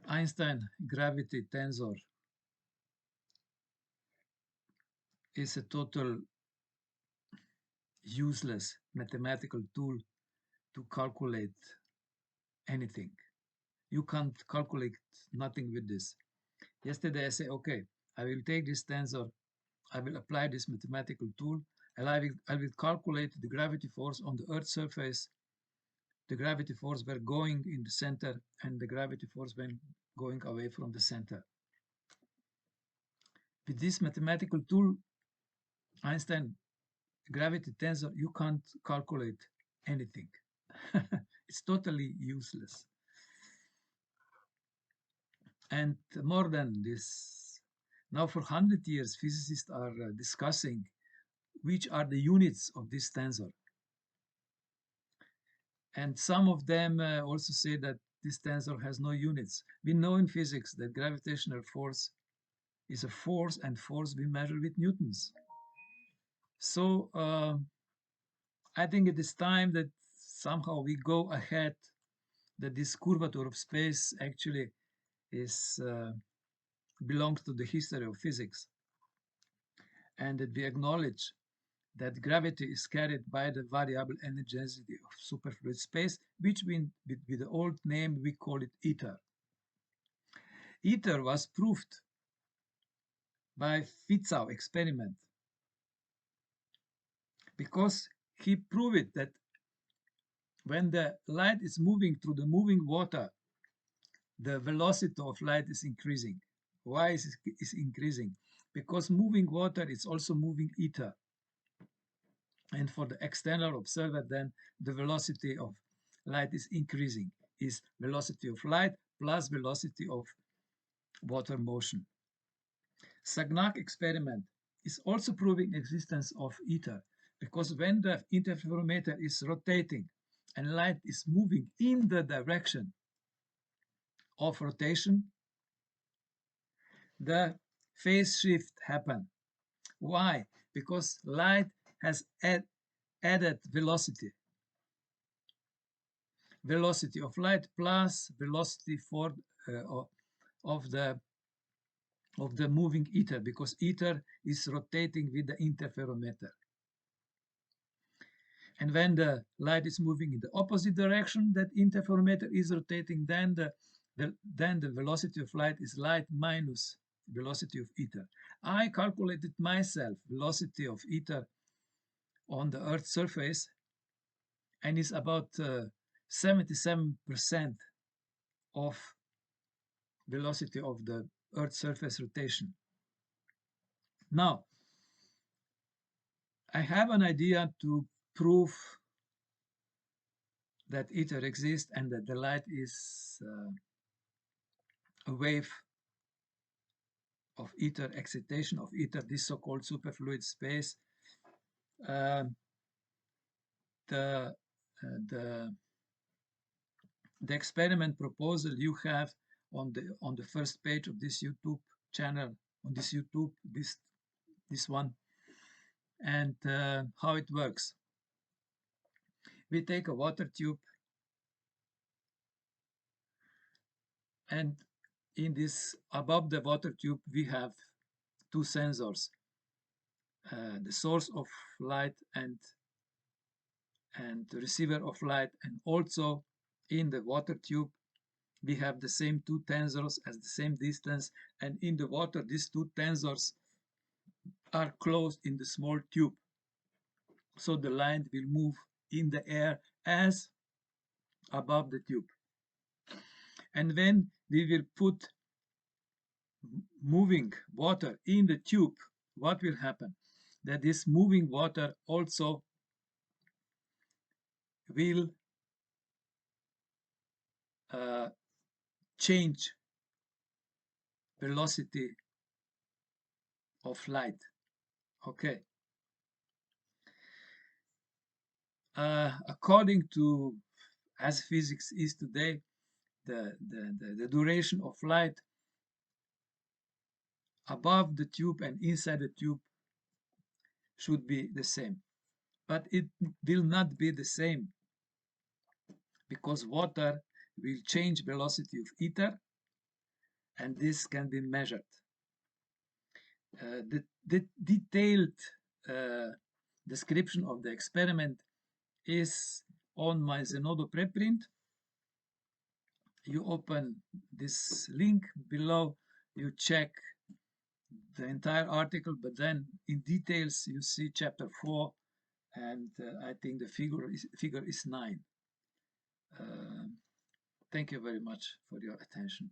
Einstein gravity tensor is a total useless mathematical tool to calculate anything. You can't calculate nothing with this. Yesterday I say, okay, I will take this tensor, I will apply this mathematical tool, and I will calculate the gravity force on the Earth's surface, the gravity force were going in the center, and the gravity force when going away from the center. With this mathematical tool, Einstein gravity tensor, you can't calculate anything. It's totally useless. And more than this, now for 100 years, physicists are discussing which are the units of this tensor. And some of them also say that this tensor has no units. We know in physics that gravitational force is a force, and force we measure with newtons. So I think it is time that somehow we go ahead, that this curvature of space actually is belongs to the history of physics, and that we acknowledge that gravity is carried by the variable energy density of superfluid space, which with the old name we call it ether. Ether was proved by Fizau experiment, because he proved that when the light is moving through the moving water, the velocity of light is increasing. Why is it increasing? Because moving water is also moving ether. And for the external observer, then the velocity of light is increasing, is velocity of light plus velocity of water motion. Sagnac experiment is also proving existence of ether, because when the interferometer is rotating and light is moving in the direction of rotation, the phase shift happen. Why? Because light has added velocity. Velocity of light plus velocity for of the moving ether, because ether is rotating with the interferometer. And when the light is moving in the opposite direction that interferometer is rotating, then the velocity of light is light minus velocity of ether. I calculated myself velocity of ether on the Earth's surface, and it's about 77% of velocity of the Earth's surface rotation. Now, I have an idea to prove that ether exists and that the light is a wave of ether, excitation of ether, this so-called superfluid space. The experiment proposal you have on the first page of this YouTube channel, on this YouTube, this one, and how it works. We take a water tube, and in this, above the water tube, we have two sensors, the source of light and the receiver of light, and also in the water tube we have the same two tensors at the same distance, and in the water these two tensors are closed in the small tube, so the light will move in the air as above the tube. And when we will put moving water in the tube, what will happen? That this moving water also will change velocity of light. Okay. According to as physics is today, the duration of light above the tube and inside the tube should be the same. But it will not be the same, because water will change velocity of ether and this can be measured. The detailed description of the experiment is on my Zenodo preprint. You open this link below, you check the entire article, but then in details you see chapter 4, and I think the figure is 9. Thank you very much for your attention.